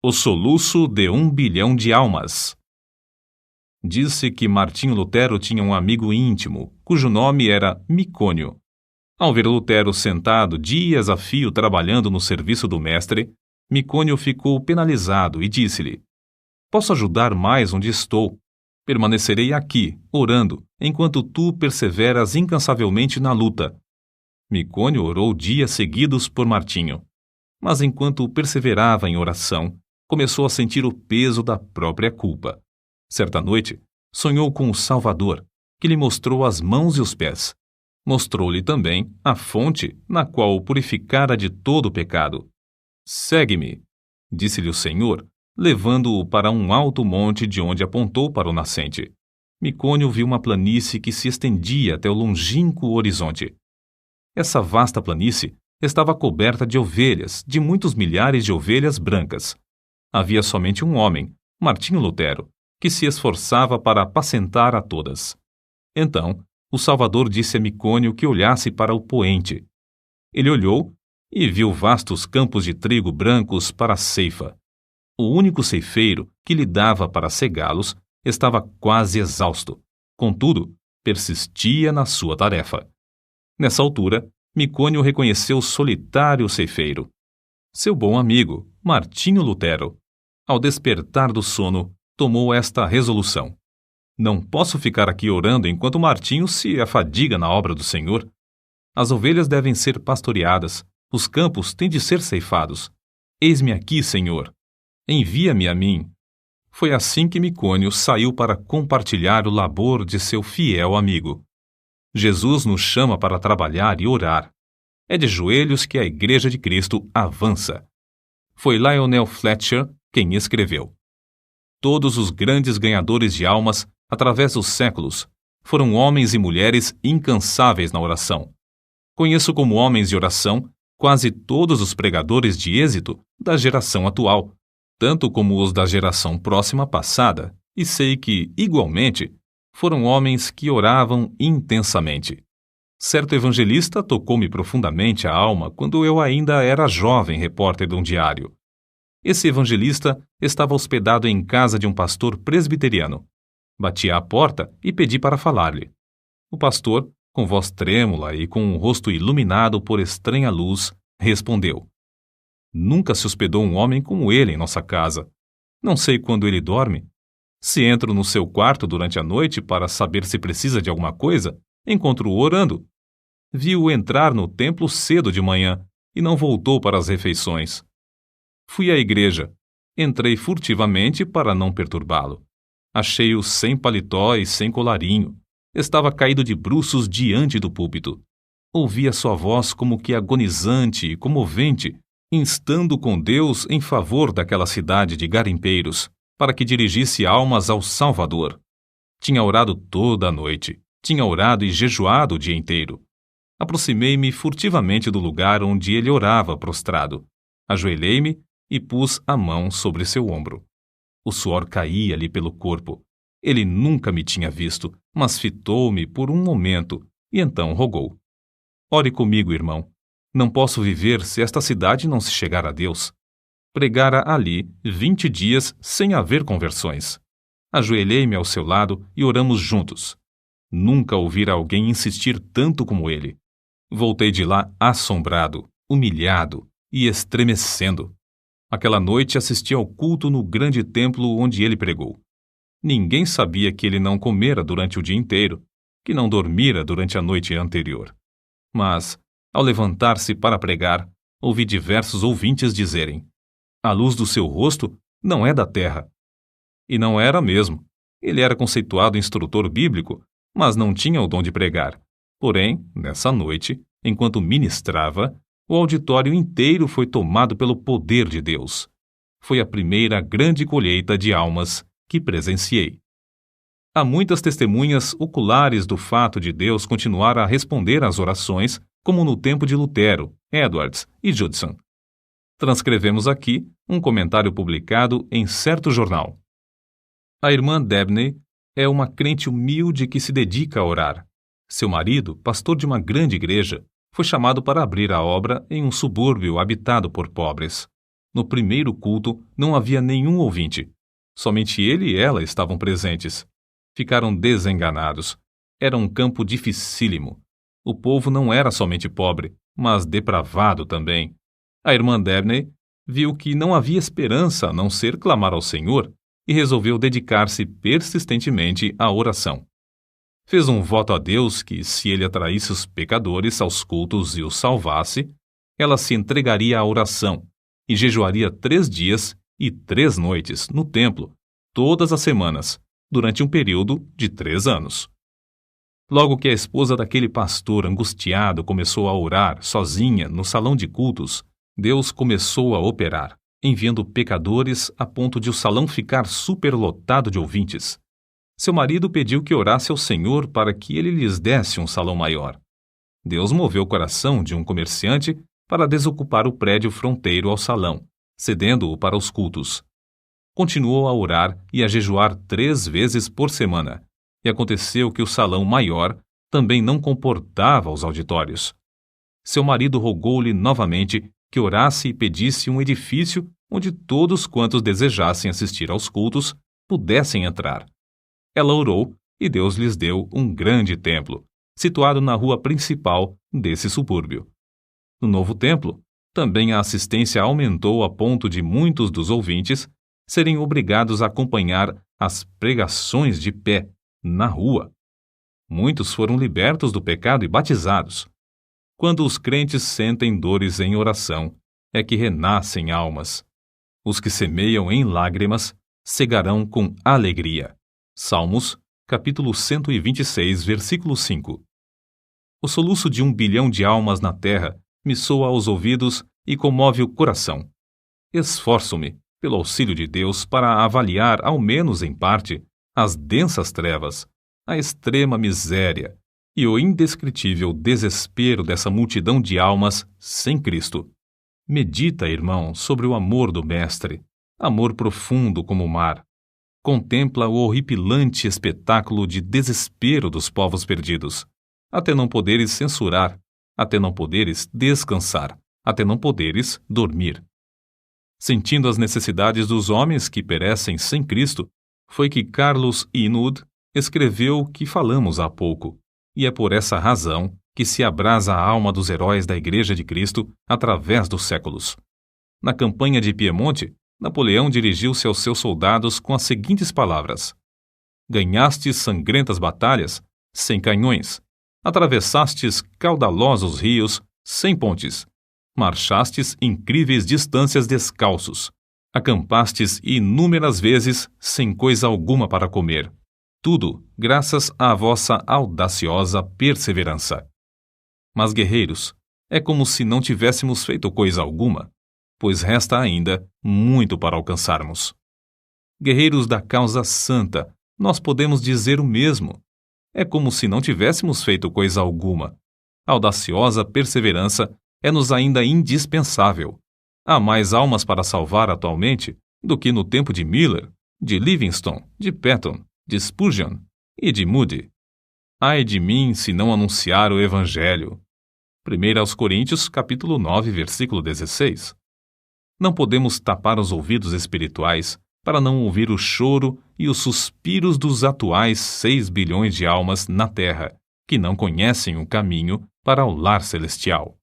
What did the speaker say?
O soluço de 1 bilhão de almas. Disse que Martinho Lutero tinha um amigo íntimo, cujo nome era Micônio. Ao ver Lutero sentado dias a fio trabalhando no serviço do mestre, Micônio ficou penalizado e disse-lhe: "Posso ajudar mais onde estou. Permanecerei aqui, orando, enquanto tu perseveras incansavelmente na luta." Micônio orou dias seguidos por Martinho. Mas enquanto perseverava em oração, começou a sentir o peso da própria culpa. Certa noite, sonhou com o Salvador, que lhe mostrou as mãos e os pés. Mostrou-lhe também a fonte na qual o purificara de todo o pecado. "Segue-me", disse-lhe o Senhor, levando-o para um alto monte de onde apontou para o nascente. Micônio viu uma planície que se estendia até o longínquo horizonte. Essa vasta planície estava coberta de ovelhas, de muitos milhares de ovelhas brancas. Havia somente um homem, Martinho Lutero, que se esforçava para apacentar a todas. Então, o Salvador disse a Micônio que olhasse para o poente. Ele olhou e viu vastos campos de trigo brancos para a ceifa. O único ceifeiro que lhe dava para cegá-los estava quase exausto. Contudo, persistia na sua tarefa. Nessa altura, Micônio reconheceu o solitário ceifeiro, seu bom amigo, Martinho Lutero. Ao despertar do sono, tomou esta resolução: "Não posso ficar aqui orando enquanto Martinho se afadiga na obra do Senhor. As ovelhas devem ser pastoreadas, os campos têm de ser ceifados. Eis-me aqui, Senhor. Envia-me a mim." Foi assim que Micônio saiu para compartilhar o labor de seu fiel amigo. Jesus nos chama para trabalhar e orar. É de joelhos que a Igreja de Cristo avança. Foi Lionel Fletcher quem escreveu: "Todos os grandes ganhadores de almas, através dos séculos, foram homens e mulheres incansáveis na oração. Conheço como homens de oração quase todos os pregadores de êxito da geração atual, tanto como os da geração próxima passada, e sei que, igualmente, foram homens que oravam intensamente. Certo evangelista tocou-me profundamente a alma quando eu ainda era jovem repórter de um diário. Esse evangelista estava hospedado em casa de um pastor presbiteriano. Bati à porta e pedi para falar-lhe. O pastor, com voz trêmula e com um rosto iluminado por estranha luz, respondeu: "Nunca se hospedou um homem como ele em nossa casa. Não sei quando ele dorme. Se entro no seu quarto durante a noite para saber se precisa de alguma coisa, encontro-o orando. Vi-o entrar no templo cedo de manhã e não voltou para as refeições. Fui à igreja. Entrei furtivamente para não perturbá-lo. Achei-o sem paletó e sem colarinho. Estava caído de bruços diante do púlpito. Ouvi a sua voz como que agonizante e comovente, instando com Deus em favor daquela cidade de garimpeiros, para que dirigisse almas ao Salvador. Tinha orado toda a noite. Tinha orado e jejuado o dia inteiro. Aproximei-me furtivamente do lugar onde ele orava prostrado. Ajoelhei-me e pus a mão sobre seu ombro. O suor caía-lhe pelo corpo. Ele nunca me tinha visto, mas fitou-me por um momento e então rogou: "Ore comigo, irmão. Não posso viver se esta cidade não se chegar a Deus." Pregara ali 20 dias sem haver conversões. Ajoelhei-me ao seu lado e oramos juntos. Nunca ouvira alguém insistir tanto como ele. Voltei de lá assombrado, humilhado e estremecendo. Aquela noite assisti ao culto no grande templo onde ele pregou. Ninguém sabia que ele não comera durante o dia inteiro, que não dormira durante a noite anterior. Mas, ao levantar-se para pregar, ouvi diversos ouvintes dizerem: "A luz do seu rosto não é da terra." E não era mesmo. Ele era conceituado instrutor bíblico, mas não tinha o dom de pregar. Porém, nessa noite, enquanto ministrava, o auditório inteiro foi tomado pelo poder de Deus. Foi a primeira grande colheita de almas que presenciei. Há muitas testemunhas oculares do fato de Deus continuar a responder às orações, como no tempo de Lutero, Edwards e Judson. Transcrevemos aqui um comentário publicado em certo jornal. A irmã Dabney é uma crente humilde que se dedica a orar. Seu marido, pastor de uma grande igreja, foi chamado para abrir a obra em um subúrbio habitado por pobres. No primeiro culto não havia nenhum ouvinte. Somente ele e ela estavam presentes. Ficaram desenganados. Era um campo dificílimo. O povo não era somente pobre, mas depravado também. A irmã Dabney viu que não havia esperança a não ser clamar ao Senhor e resolveu dedicar-se persistentemente à oração. Fez um voto a Deus que, se ele atraísse os pecadores aos cultos e os salvasse, ela se entregaria à oração e jejuaria 3 dias e 3 noites no templo, todas as semanas, durante um período de 3 anos. Logo que a esposa daquele pastor angustiado começou a orar sozinha no salão de cultos, Deus começou a operar, enviando pecadores a ponto de o salão ficar superlotado de ouvintes. Seu marido pediu que orasse ao Senhor para que ele lhes desse um salão maior. Deus moveu o coração de um comerciante para desocupar o prédio fronteiro ao salão, cedendo-o para os cultos. Continuou a orar e a jejuar 3 vezes por semana, e aconteceu que o salão maior também não comportava os auditórios. Seu marido rogou-lhe novamente que orasse e pedisse um edifício onde todos quantos desejassem assistir aos cultos pudessem entrar. Ela orou e Deus lhes deu um grande templo, situado na rua principal desse subúrbio. No novo templo, também a assistência aumentou a ponto de muitos dos ouvintes serem obrigados a acompanhar as pregações de pé, na rua. Muitos foram libertos do pecado e batizados. Quando os crentes sentem dores em oração, é que renascem almas. Os que semeiam em lágrimas cegarão com alegria. Salmos, capítulo 126, versículo 5. O soluço de 1 bilhão de almas na terra me soa aos ouvidos e comove o coração. Esforço-me, pelo auxílio de Deus, para avaliar, ao menos em parte, as densas trevas, a extrema miséria e o indescritível desespero dessa multidão de almas sem Cristo. Medita, irmão, sobre o amor do Mestre, amor profundo como o mar. Contempla o horripilante espetáculo de desespero dos povos perdidos, até não poderes censurar, até não poderes descansar, até não poderes dormir. Sentindo as necessidades dos homens que perecem sem Cristo, foi que Carlos Inwood escreveu o que falamos há pouco, e é por essa razão que se abrasa a alma dos heróis da Igreja de Cristo através dos séculos. Na campanha de Piemonte, Napoleão dirigiu-se aos seus soldados com as seguintes palavras: ganhastes sangrentas batalhas sem canhões, atravessastes caudalosos rios sem pontes, marchastes incríveis distâncias descalços, acampastes inúmeras vezes sem coisa alguma para comer. Tudo graças à vossa audaciosa perseverança. Mas, guerreiros, é como se não tivéssemos feito coisa alguma, pois resta ainda muito para alcançarmos. Guerreiros da causa santa, nós podemos dizer o mesmo. É como se não tivéssemos feito coisa alguma. A audaciosa perseverança é-nos ainda indispensável. Há mais almas para salvar atualmente do que no tempo de Miller, de Livingstone, de Patton, de Spurgeon e de Moody. Ai de mim se não anunciar o Evangelho. 1 Coríntios, capítulo 9, versículo 16. Não podemos tapar os ouvidos espirituais para não ouvir o choro e os suspiros dos atuais 6 bilhões de almas na Terra, que não conhecem o caminho para o lar celestial.